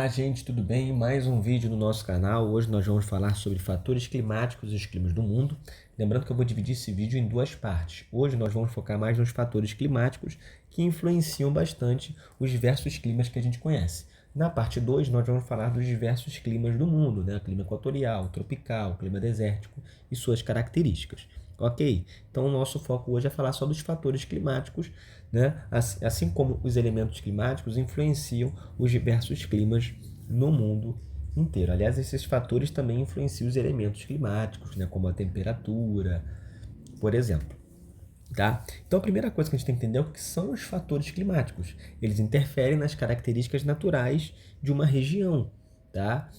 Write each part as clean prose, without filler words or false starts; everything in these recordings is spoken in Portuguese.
Olá, gente, tudo bem? Mais um vídeo no nosso canal. Hoje nós vamos falar sobre fatores climáticos e os climas do mundo. Lembrando que eu vou dividir esse vídeo em duas partes. Hoje nós vamos focar mais nos fatores climáticos que influenciam bastante os diversos climas que a gente conhece. Na parte 2, nós vamos falar dos diversos climas do mundo, né? Clima equatorial, tropical, clima desértico e suas características. Ok? Então o nosso foco hoje é falar só dos fatores climáticos, né? Assim como os elementos climáticos influenciam os diversos climas no mundo inteiro. Aliás, esses fatores também influenciam os elementos climáticos, né? Como a temperatura, por exemplo. Tá? Então a primeira coisa que a gente tem que entender é o que são os fatores climáticos. Eles interferem nas características naturais de uma região. Tá?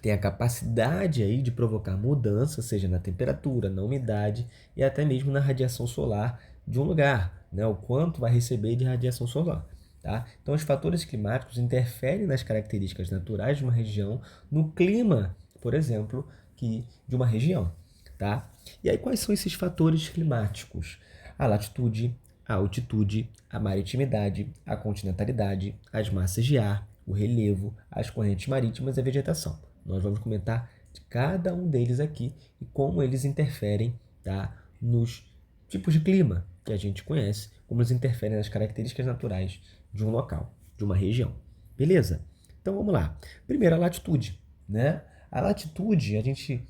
Tem a capacidade aí de provocar mudança, seja na temperatura, na umidade e até mesmo na radiação solar de um lugar, né? O quanto vai receber de radiação solar. Tá? Então, os fatores climáticos interferem nas características naturais de uma região, no clima, por exemplo, de uma região. Tá? E aí, quais são esses fatores climáticos? A latitude, a altitude, a maritimidade, a continentalidade, as massas de ar, o relevo, as correntes marítimas e a vegetação. Nós vamos comentar de cada um deles aqui e como eles interferem, tá, nos tipos de clima que a gente conhece, como eles interferem nas características naturais de um local, de uma região. Beleza? Então vamos lá. Primeiro, a latitude. Né? A latitude, a gente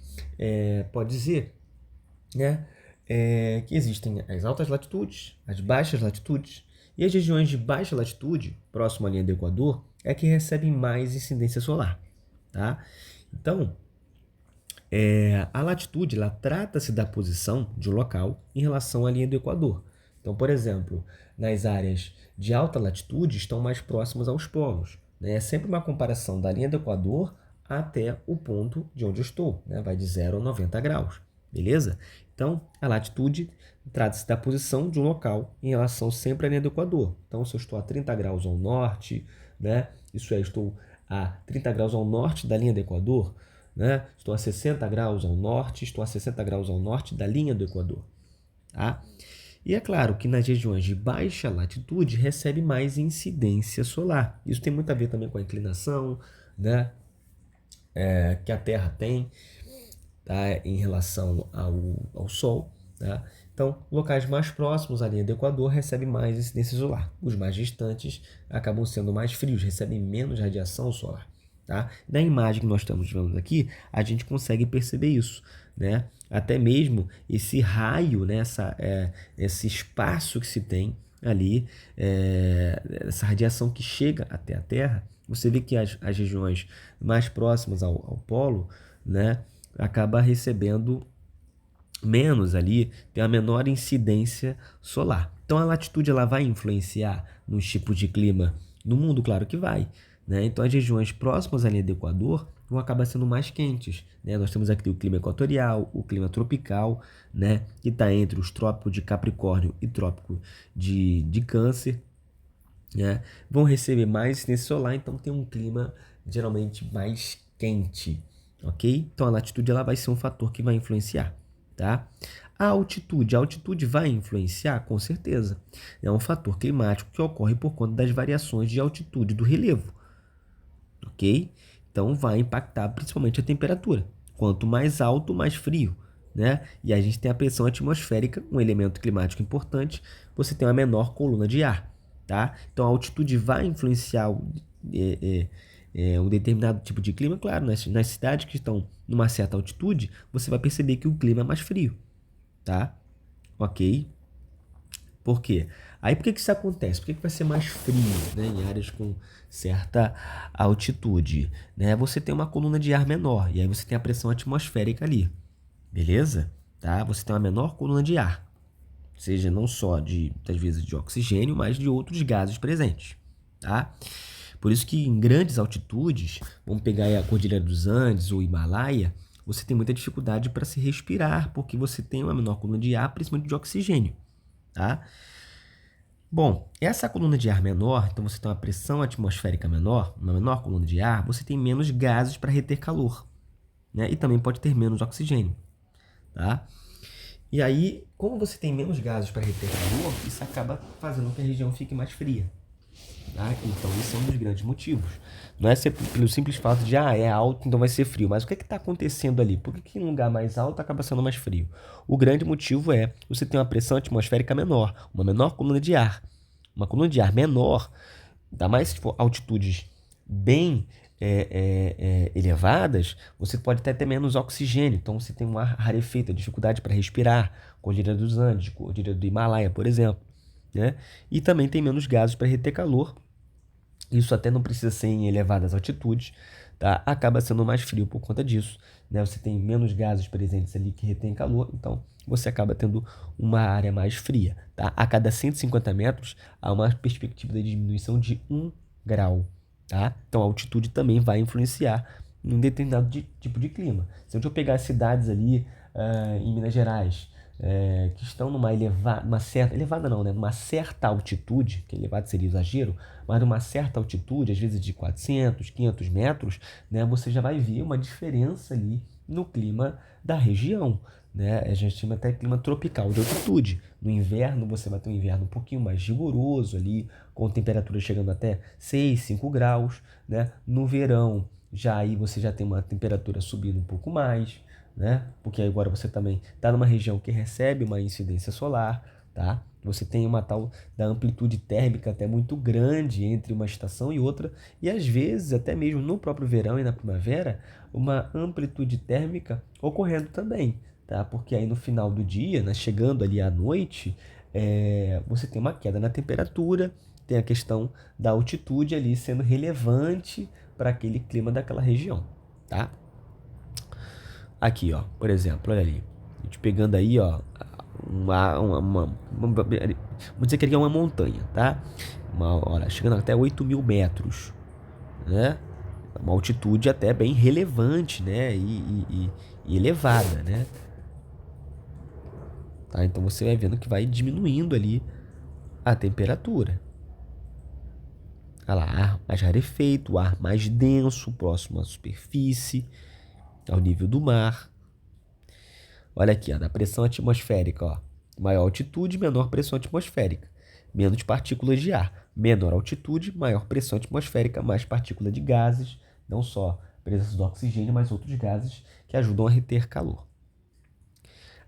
pode dizer, né, que existem as altas latitudes, as baixas latitudes, e as regiões de baixa latitude, próximo à linha do Equador, é que recebem mais incidência solar. Tá? Então, a latitude ela trata-se da posição de um local em relação à linha do Equador. Então, por exemplo, nas áreas de alta latitude estão mais próximas aos polos. Né? É sempre uma comparação da linha do Equador até o ponto de onde eu estou. Né? Vai de 0 a 90 graus. Beleza? Então, a latitude trata-se da posição de um local em relação sempre à linha do Equador. Então, se eu estou a 30 graus ao norte, né? Isso é, estou a 30 graus ao norte da linha do Equador, né? Estou a 60 graus ao norte, estou a 60 graus ao norte da linha do Equador. Tá? E é claro que nas regiões de baixa latitude recebe mais incidência solar. Isso tem muito a ver também com a inclinação, né? Que a Terra tem, tá? Em relação ao Sol. Tá? Então, locais mais próximos à linha do Equador recebem mais incidência solar. Os mais distantes acabam sendo mais frios, recebem menos radiação solar. Tá? Na imagem que nós estamos vendo aqui, a gente consegue perceber isso. Né? Até mesmo esse raio, né? Esse espaço que se tem ali, essa radiação que chega até a Terra, você vê que as regiões mais próximas ao polo, né, acaba recebendo menos ali, tem a menor incidência solar. Então a latitude ela vai influenciar nos tipos de clima no mundo? Claro que vai. Né? Então as regiões próximas à linha do Equador vão acabar sendo mais quentes. Né? Nós temos aqui o clima equatorial, o clima tropical, né? Que está entre os trópicos de Capricórnio e trópico de Câncer. Né? Vão receber mais incidência solar, então tem um clima geralmente mais quente. Ok? Então a latitude ela vai ser um fator que vai influenciar. Tá? A altitude vai influenciar? Com certeza. É um fator climático que ocorre por conta das variações de altitude do relevo. Ok? Então vai impactar principalmente a temperatura. Quanto mais alto, mais frio. Né? E a gente tem a pressão atmosférica, um elemento climático importante, você tem uma menor coluna de ar. Tá? Então a altitude vai influenciar um determinado tipo de clima. Claro, nas cidades que estão numa certa altitude, você vai perceber que o clima é mais frio. Tá? Ok? Por quê? Aí por que isso acontece? Por que vai ser mais frio, né, em áreas com certa altitude? Né? Você tem uma coluna de ar menor e aí você tem a pressão atmosférica ali. Beleza? Tá? Você tem uma menor coluna de ar. Seja não só às vezes de oxigênio, mas de outros gases presentes. Tá? Por isso que em grandes altitudes, vamos pegar aí a Cordilheira dos Andes ou Himalaia, você tem muita dificuldade para se respirar, porque você tem uma menor coluna de ar, principalmente de oxigênio. Tá? Bom, essa coluna de ar menor, então você tem uma pressão atmosférica menor, uma menor coluna de ar, você tem menos gases para reter calor. Né? E também pode ter menos oxigênio. Tá? E aí, como você tem menos gases para reter calor, isso acaba fazendo com que a região fique mais fria. Tá? Então, esse é um dos grandes motivos. Não é pelo simples fato de, é alto, então vai ser frio. Mas o que está acontecendo ali? Por que em um lugar mais alto acaba sendo mais frio? O grande motivo é você ter uma pressão atmosférica menor, uma menor coluna de ar. Uma coluna de ar menor, ainda mais se for altitudes bem elevadas, você pode até ter menos oxigênio. Então, você tem um ar rarefeito, dificuldade para respirar, Cordilheira dos Andes, Cordilheira do Himalaia, por exemplo. Né? E também tem menos gases para reter calor. Isso até não precisa ser em elevadas altitudes, tá? Acaba sendo mais frio por conta disso, né? Você tem menos gases presentes ali que retêm calor, então você acaba tendo uma área mais fria, tá? A cada 150 metros há uma perspectiva de diminuição de 1 grau, tá? Então a altitude também vai influenciar em um determinado tipo de clima. Se eu pegar as cidades ali em Minas Gerais, que estão numa uma certa altitude, que elevado seria exagero, mas numa certa altitude, às vezes de 400, 500 metros, né, você já vai ver uma diferença ali no clima da região. Né? A gente chama até clima tropical de altitude. No inverno, você vai ter um inverno um pouquinho mais rigoroso ali, com temperatura chegando até 6, 5 graus. Né? No verão, já aí você já tem uma temperatura subindo um pouco mais, né? Porque agora você também está numa região que recebe uma incidência solar, tá? Você tem uma tal da amplitude térmica até muito grande entre uma estação e outra, e às vezes, até mesmo no próprio verão e na primavera, uma amplitude térmica ocorrendo também, tá? Porque aí no final do dia, né, chegando ali à noite, você tem uma queda na temperatura, tem a questão da altitude ali sendo relevante para aquele clima daquela região, tá? Aqui, ó, por exemplo, olha ali. A gente pegando aí, ó, vamos dizer que aqui é uma montanha, tá? Olha, chegando até 8.000 metros, né? Uma altitude até bem relevante, né? E elevada, né? Tá? Então você vai vendo que vai diminuindo ali a temperatura. Olha lá, ar mais rarefeito, ar mais denso, próximo à superfície, ao nível do mar. Olha aqui, ó, da pressão atmosférica, ó. Maior altitude, menor pressão atmosférica. Menos partículas de ar. Menor altitude, maior pressão atmosférica, mais partícula de gases. Não só presença do oxigênio, mas outros gases que ajudam a reter calor.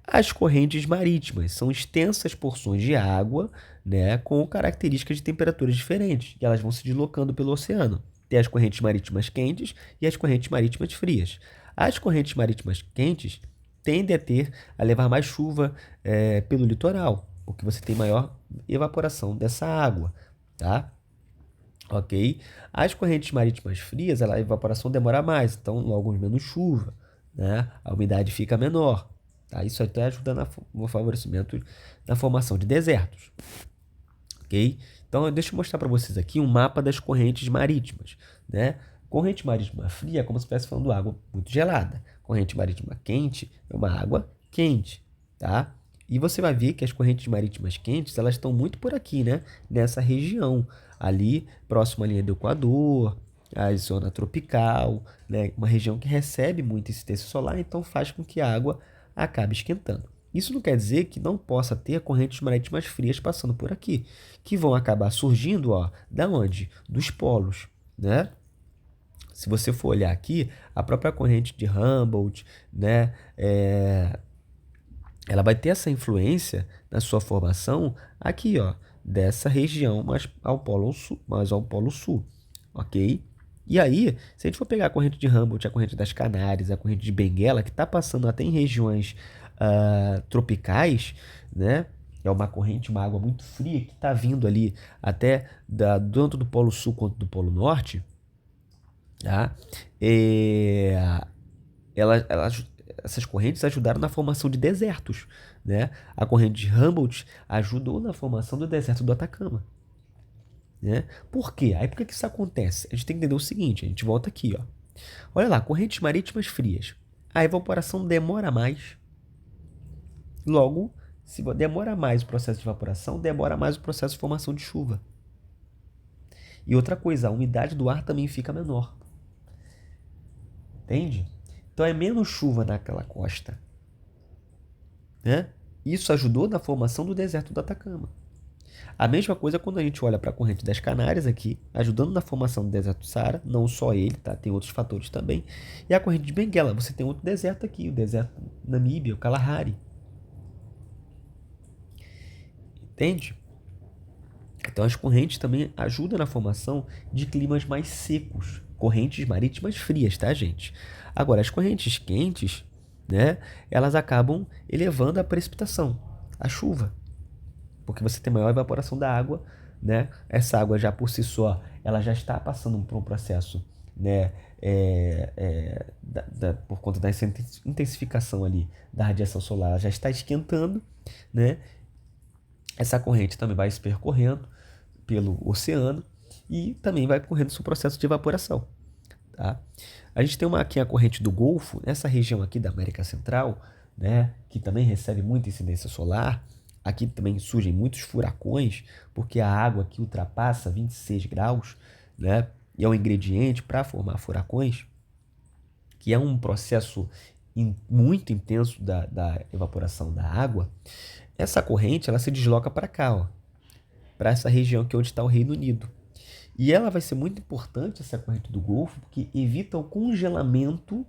As correntes marítimas são extensas porções de água, né, com características de temperaturas diferentes. E elas vão se deslocando pelo oceano. Tem as correntes marítimas quentes e as correntes marítimas frias. As correntes marítimas quentes tendem a levar mais chuva pelo litoral, porque você tem maior evaporação dessa água, tá? Ok? As correntes marítimas frias, a evaporação demora mais, então logo menos chuva, né? A umidade fica menor, tá? Isso até ajuda no favorecimento da formação de desertos, ok? Então, deixa eu mostrar para vocês aqui um mapa das correntes marítimas, né? Corrente marítima fria é como se estivesse falando água muito gelada. Corrente marítima quente é uma água quente, tá? E você vai ver que as correntes marítimas quentes, elas estão muito por aqui, né? Nessa região, ali próximo à linha do Equador, a zona tropical, né? Uma região que recebe muita incidência solar, então faz com que a água acabe esquentando. Isso não quer dizer que não possa ter correntes marítimas frias passando por aqui, que vão acabar surgindo, ó, da onde? Dos polos, né? Se você for olhar aqui, a própria corrente de Humboldt, né, ela vai ter essa influência na sua formação aqui, ó, dessa região mais ao polo sul, ok? E aí, se a gente for pegar a corrente de Humboldt, a corrente das Canárias, a corrente de Benguela, que está passando até em regiões tropicais, né? É uma corrente, uma água muito fria que está vindo ali até tanto do polo sul quanto do polo norte, tá? É, essas correntes ajudaram na formação de desertos, né? A corrente de Humboldt ajudou na formação do deserto do Atacama, né? Por quê? Aí por que isso acontece? A gente tem que entender o seguinte, a gente volta aqui, ó. Olha lá, correntes marítimas frias. A evaporação demora mais. Logo, se demora mais o processo de evaporação, demora mais o processo de formação de chuva. E outra coisa, a umidade do ar também fica menor. Entende? Então é menos chuva naquela costa, né? Isso ajudou na formação do deserto do Atacama. A mesma coisa quando a gente olha para a corrente das Canárias aqui, ajudando na formação do deserto do Saara, não só ele, tá? Tem outros fatores também. E a corrente de Benguela, você tem outro deserto aqui, o deserto Namíbia, o Kalahari. Entende? Então as correntes também ajudam na formação de climas mais secos, correntes marítimas frias, tá, gente? Agora, as correntes quentes, né, elas acabam elevando a precipitação, a chuva, porque você tem maior evaporação da água, né? Essa água já por si só, ela já está passando por um processo, né, por conta dessa intensificação ali da radiação solar, ela já está esquentando, né? Essa corrente também vai se percorrendo pelo oceano e também vai correndo seu processo de evaporação. Tá? A gente tem aqui a corrente do Golfo, nessa região aqui da América Central, né, que também recebe muita incidência solar. Aqui também surgem muitos furacões, porque a água aqui ultrapassa 26 graus, né, e é um ingrediente para formar furacões, que é um processo muito intenso da evaporação da água. Essa corrente ela se desloca para cá, para essa região que é onde está o Reino Unido. E ela vai ser muito importante, essa corrente do Golfo, porque evita o congelamento,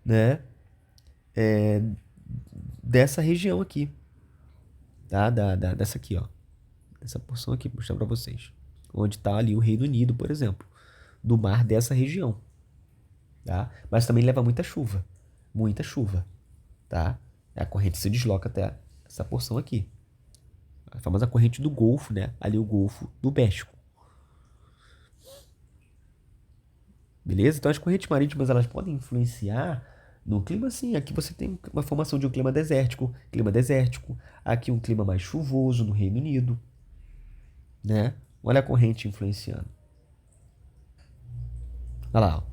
né, dessa região aqui, tá? Dessa aqui, ó. Dessa porção aqui, vou mostrar para vocês. Onde está ali o Reino Unido, por exemplo, do mar dessa região. Tá? Mas também leva muita chuva, tá? A corrente se desloca até essa porção aqui. A famosa corrente do Golfo, né? Ali o Golfo do México. Beleza? Então as correntes marítimas elas podem influenciar no clima, sim. Aqui você tem uma formação de um clima desértico. Aqui um clima mais chuvoso no Reino Unido, né? Olha a corrente influenciando. Olha lá, ó.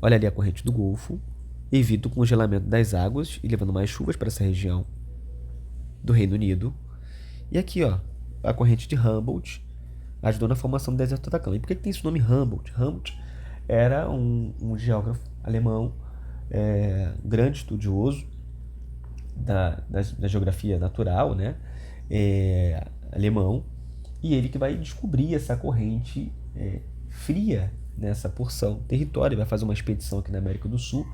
Olha ali a corrente do Golfo. Evita o congelamento das águas e levando mais chuvas para essa região do Reino Unido. E aqui, ó, a corrente de Humboldt ajudou na formação do deserto do Atacama. E por que tem esse nome Humboldt? Humboldt era um geógrafo alemão, grande estudioso da geografia natural, né? Alemão, e ele que vai descobrir essa corrente fria nessa porção território, vai fazer uma expedição aqui na América do Sul,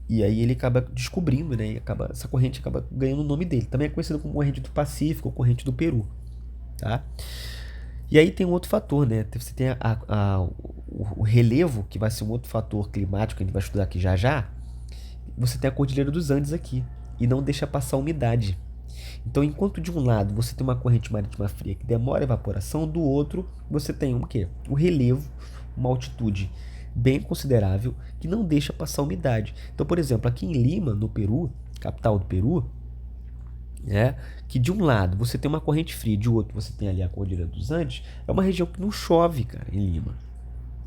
e aí ele acaba descobrindo, né? Essa corrente acaba ganhando o nome dele. Também é conhecido como corrente do Pacífico ou corrente do Peru, tá? E aí tem um outro fator, né? Você tem o relevo, que vai ser um outro fator climático que a gente vai estudar aqui já já. Você tem a Cordilheira dos Andes aqui e não deixa passar umidade. Então, enquanto de um lado você tem uma corrente marítima fria que demora a evaporação, do outro você tem o quê? O relevo, uma altitude bem considerável que não deixa passar umidade. Então, por exemplo, aqui em Lima, no Peru, capital do Peru, que de um lado você tem uma corrente fria, de outro você tem ali a Cordilheira dos Andes, é uma região que não chove, cara, em Lima.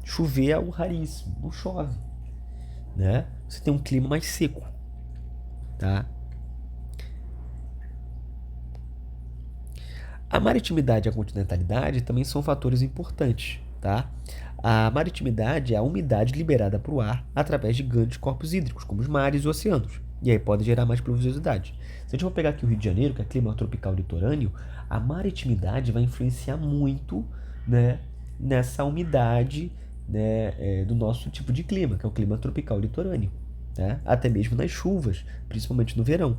Chover é algo raríssimo, não chove, né? Você tem um clima mais seco, tá? A maritimidade e a continentalidade também são fatores importantes, tá? A maritimidade é a umidade liberada para o ar através de grandes corpos hídricos, como os mares e oceanos, e aí pode gerar mais pluviosidade. Se a gente for pegar aqui o Rio de Janeiro, que é clima tropical litorâneo, a maritimidade vai influenciar muito, né, nessa umidade, né, do nosso tipo de clima, que é o clima tropical litorâneo, né? Até mesmo nas chuvas, principalmente no verão,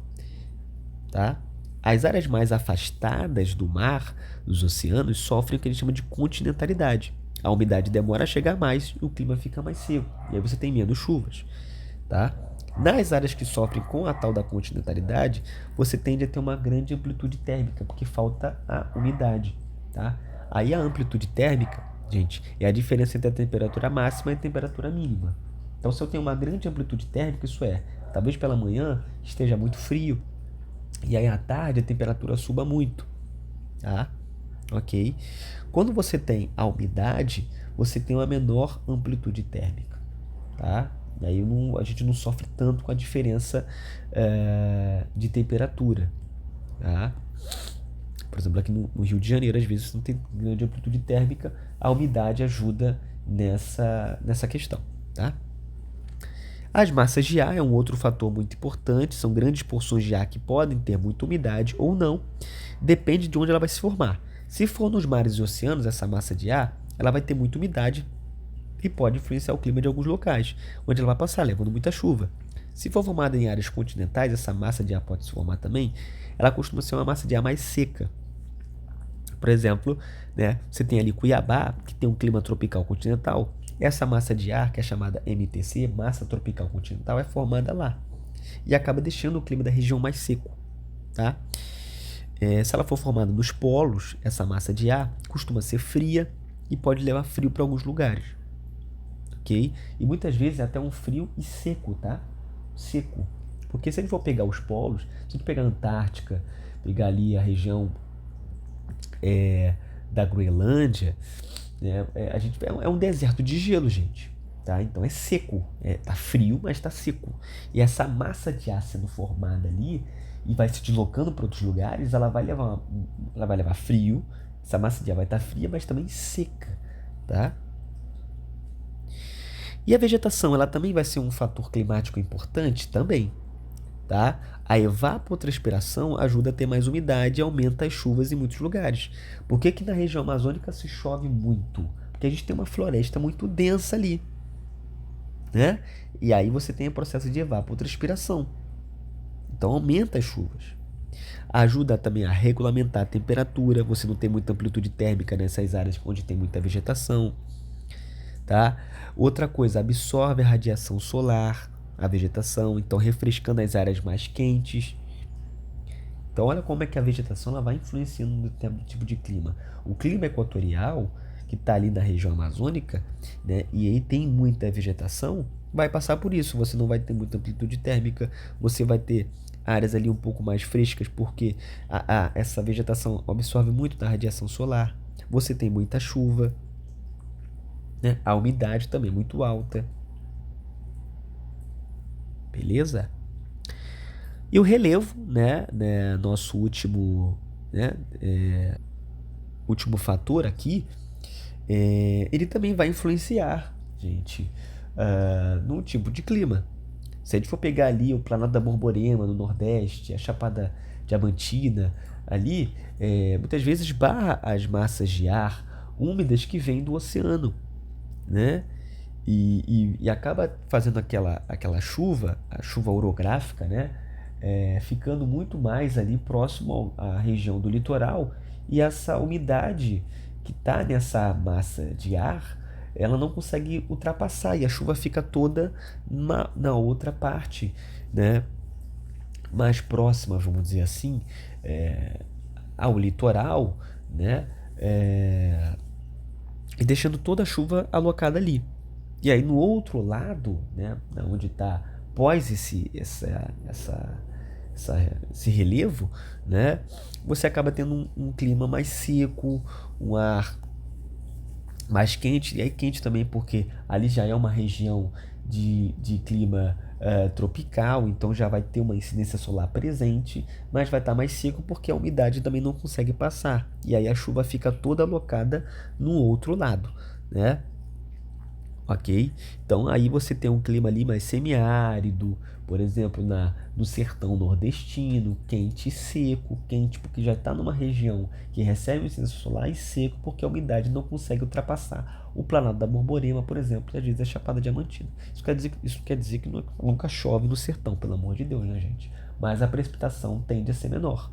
tá? As áreas mais afastadas do mar, dos oceanos, sofrem o que a gente chama de continentalidade. A umidade demora a chegar mais e o clima fica mais seco. E aí você tem menos chuvas, tá? Nas áreas que sofrem com a tal da continentalidade, você tende a ter uma grande amplitude térmica, porque falta a umidade, tá? Aí a amplitude térmica, gente, é a diferença entre a temperatura máxima e a temperatura mínima. Então, se eu tenho uma grande amplitude térmica, isso é, talvez pela manhã esteja muito frio, e aí à tarde a temperatura suba muito, tá? Ok? Quando você tem a umidade, você tem uma menor amplitude térmica, tá? E aí a gente não sofre tanto com a diferença de temperatura, tá? Por exemplo, aqui no Rio de Janeiro, às vezes não tem grande amplitude térmica, a umidade ajuda nessa questão, tá? As massas de ar é um outro fator muito importante, são grandes porções de ar que podem ter muita umidade ou não, depende de onde ela vai se formar. Se for nos mares e oceanos, essa massa de ar, ela vai ter muita umidade e pode influenciar o clima de alguns locais, onde ela vai passar, levando muita chuva. Se for formada em áreas continentais, essa massa de ar pode se formar também, ela costuma ser uma massa de ar mais seca. Por exemplo, né, você tem ali Cuiabá, que tem um clima tropical continental. Essa massa de ar, que é chamada MTC, massa tropical continental, é formada lá e acaba deixando o clima da região mais seco, tá? Se ela for formada nos polos, essa massa de ar costuma ser fria e pode levar frio para alguns lugares, ok? E muitas vezes é até um frio e seco, tá? Seco. Porque se a gente for pegar os polos, se a gente pegar a Antártica, pegar ali a região da Groenlândia, né, é um deserto de gelo, gente. Tá? Então é seco, tá frio, mas está seco. E essa massa de ar sendo formada ali e vai se deslocando para outros lugares, ela vai levar frio. Essa massa de ar vai estar fria, mas também seca, tá? E a vegetação, ela também vai ser um fator climático importante também, tá? A evapotranspiração ajuda a ter mais umidade e aumenta as chuvas em muitos lugares. Por que que na região amazônica se chove muito? Porque a gente tem uma floresta muito densa ali, né? E aí você tem o processo de evapotranspiração. Então aumenta as chuvas. Ajuda também a regulamentar a temperatura, você não tem muita amplitude térmica nessas áreas onde tem muita vegetação, tá? Outra coisa, absorve a radiação solar, a vegetação, então refrescando as áreas mais quentes. Então olha como é que a vegetação ela vai influenciando no tipo de clima. O clima equatorial, que está ali na região amazônica, né, e aí tem muita vegetação, vai passar por isso. Você não vai ter muita amplitude térmica, você vai ter áreas ali um pouco mais frescas, porque essa vegetação absorve muito da radiação solar. Você tem muita chuva, né? A umidade também muito alta. Beleza? E o relevo, né nosso último, né, último fator aqui, ele também vai influenciar, gente, no tipo de clima. Se a gente for pegar ali o Planalto da Borborema no Nordeste, a Chapada Diamantina ali, muitas vezes barra as massas de ar úmidas que vêm do oceano, né? E acaba fazendo aquela chuva, a chuva orográfica, né? Ficando muito mais ali próximo à região do litoral, e essa umidade que está nessa massa de ar, ela não consegue ultrapassar e a chuva fica toda na outra parte, né? Mais próxima, vamos dizer assim, ao litoral, né? E deixando toda a chuva alocada ali. E aí no outro lado, né, onde está pós esse relevo, né, você acaba tendo um clima mais seco, um ar mais quente, e aí quente também porque ali já é uma região de clima tropical, então já vai ter uma incidência solar presente, mas vai estar mais seco porque a umidade também não consegue passar, e aí a chuva fica toda alocada no outro lado, né? Ok? Então aí você tem um clima ali mais semiárido, por exemplo, no sertão nordestino, quente e seco, quente porque já está numa região que recebe incidência solar, e seco porque a umidade não consegue ultrapassar. O Planalto da Borborema, por exemplo, às vezes é Chapada Diamantina. Isso quer dizer que nunca chove no sertão, pelo amor de Deus, né, gente? Mas a precipitação tende a ser menor,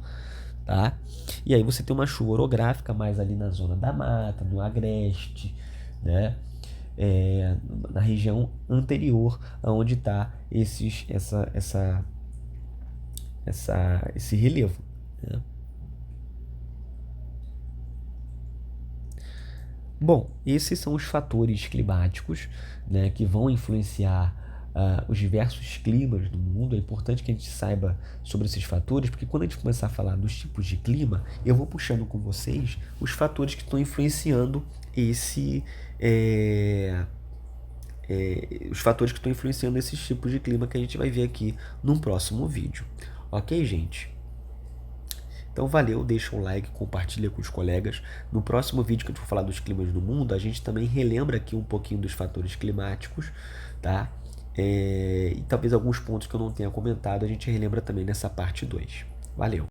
tá? E aí você tem uma chuva orográfica mais ali na zona da mata, no agreste, né? Na região anterior aonde está esse relevo, né? Bom, esses são os fatores climáticos, né, que vão influenciar os diversos climas do mundo. É importante que a gente saiba sobre esses fatores, porque quando a gente começar a falar dos tipos de clima, eu vou puxando com vocês os fatores que estão influenciando os fatores que estão influenciando esses tipos de clima que a gente vai ver aqui num próximo vídeo. Ok, gente? Então valeu, deixa um like, compartilha com os colegas. No próximo vídeo que a gente for falar dos climas do mundo, a gente também relembra aqui um pouquinho dos fatores climáticos, tá? E talvez alguns pontos que eu não tenha comentado a gente relembra também nessa parte 2. Valeu!